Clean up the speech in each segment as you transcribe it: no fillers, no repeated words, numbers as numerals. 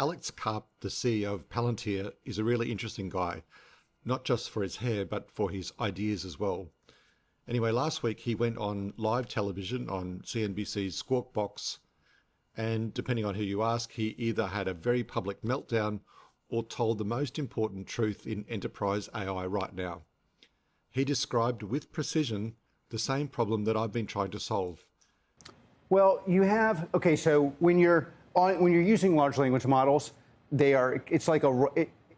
Alex Karp, the CEO of Palantir, is a really interesting guy, not just for his hair, but for his ideas as well. Anyway, last week he went on live television on CNBC's Squawk box, and depending on who you ask, he either had a very public meltdown or told the most important truth in enterprise AI right now. He described with precision the same problem that I've been trying to solve. Well, you have, okay, so when you're using large language models, it's like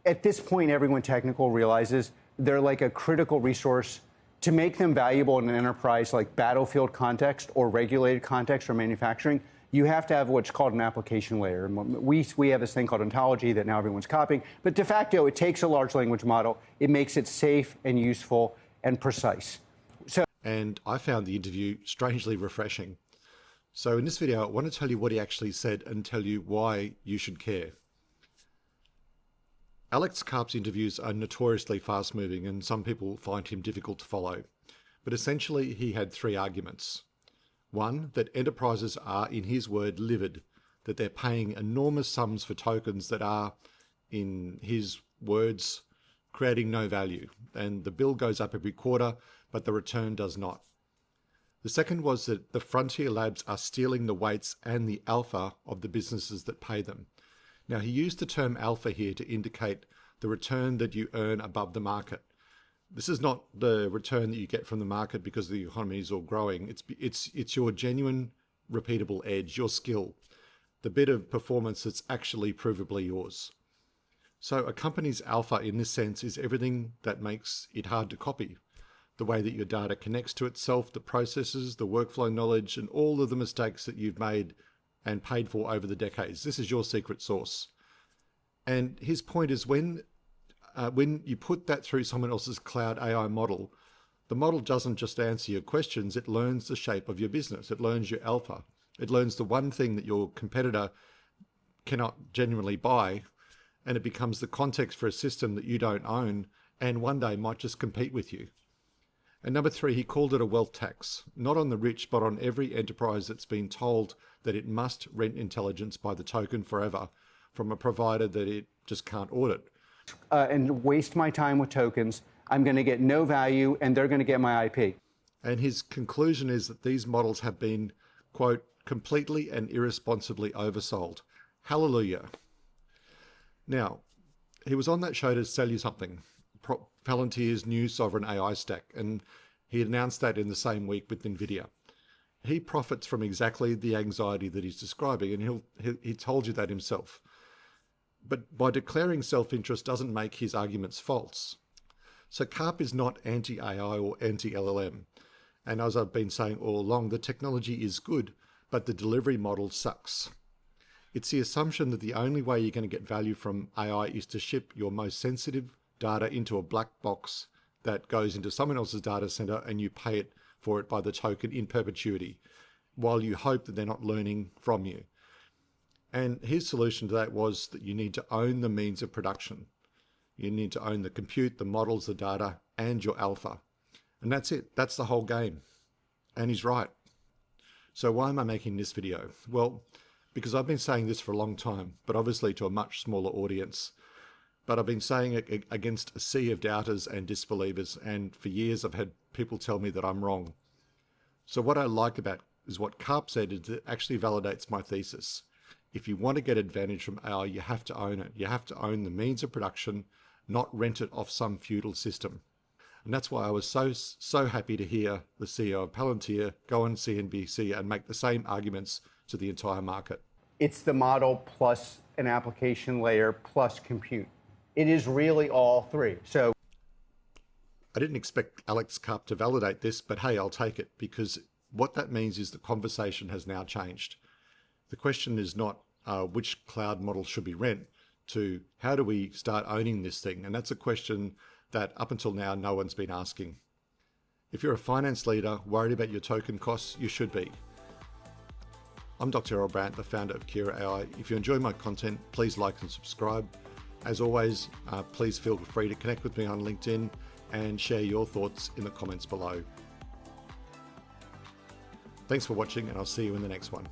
at this point, everyone technical realizes they're like a critical resource. To make them valuable in an enterprise like battlefield context or regulated context or manufacturing, you have to have what's called an application layer. And we have this thing called ontology that now everyone's copying. But de facto, it takes a large language model. It makes it safe and useful and precise. And I found the interview strangely refreshing. So in this video, I want to tell you what he actually said and tell you why you should care. Alex Karp's interviews are notoriously fast-moving and some people find him difficult to follow. But essentially, he had three arguments. One, that enterprises are, in his word, livid, that they're paying enormous sums for tokens that are, in his words, creating no value. And the bill goes up every quarter, but the return does not. The second was that the frontier labs are stealing the weights and the alpha of the businesses that pay them. Now, he used the term alpha here to indicate the return that you earn above the market. This is not the return that you get from the market because the economy is all growing. It's your genuine, repeatable edge, your skill, the bit of performance that's actually provably yours. So a company's alpha in this sense is everything that makes it hard to copy. The way that your data connects to itself, the processes, the workflow knowledge, and all of the mistakes that you've made and paid for over the decades. This is your secret sauce. And his point is when you put that through someone else's cloud AI model, the model doesn't just answer your questions, it learns the shape of your business. It learns your alpha. It learns the one thing that your competitor cannot genuinely buy, and it becomes the context for a system that you don't own and one day might just compete with you. And number three, he called it a wealth tax, not on the rich, but on every enterprise that's been told that it must rent intelligence by the token forever from a provider that it just can't audit. And waste my time with tokens. I'm going to get no value, and they're going to get my IP. And his conclusion is that these models have been, quote, completely and irresponsibly oversold. Hallelujah. Now, he was on that show to sell you something. Palantir's new sovereign AI stack, and he announced that in the same week with NVIDIA. He profits from exactly the anxiety that he's describing, and he told you that himself. But by declaring self-interest doesn't make his arguments false. So Karp is not anti-AI or anti-LLM. And as I've been saying all along, the technology is good, but the delivery model sucks. It's the assumption that the only way you're going to get value from AI is to ship your most sensitive data into a black box that goes into someone else's data center and you pay it for it by the token in perpetuity, while you hope that they're not learning from you. And his solution to that was that you need to own the means of production. You need to own the compute, the models, the data, and your alpha. And that's it. That's the whole game. And he's right. So why am I making this video? Well, because I've been saying this for a long time, but obviously to a much smaller audience. But I've been saying it against a sea of doubters and disbelievers, and for years I've had people tell me that I'm wrong. So what I like about is what Karp said is it actually validates my thesis. If you want to get advantage from AI, you have to own it. You have to own the means of production, not rent it off some feudal system. And that's why I was so happy to hear the CEO of Palantir go on CNBC and make the same arguments to the entire market. It's the model plus an application layer plus compute. It is really all three. So I didn't expect Alex Karp to validate this, but hey, I'll take it, because what that means is the conversation has now changed. The question is not which cloud model should be rent, to how do we start owning this thing? And that's a question that up until now, no one's been asking. If you're a finance leader worried about your token costs, you should be. I'm Dr. Errol Brandt, the founder of Kiraa AI. If you enjoy my content, please like and subscribe. As always, please feel free to connect with me on LinkedIn and share your thoughts in the comments below. Thanks for watching, and I'll see you in the next one.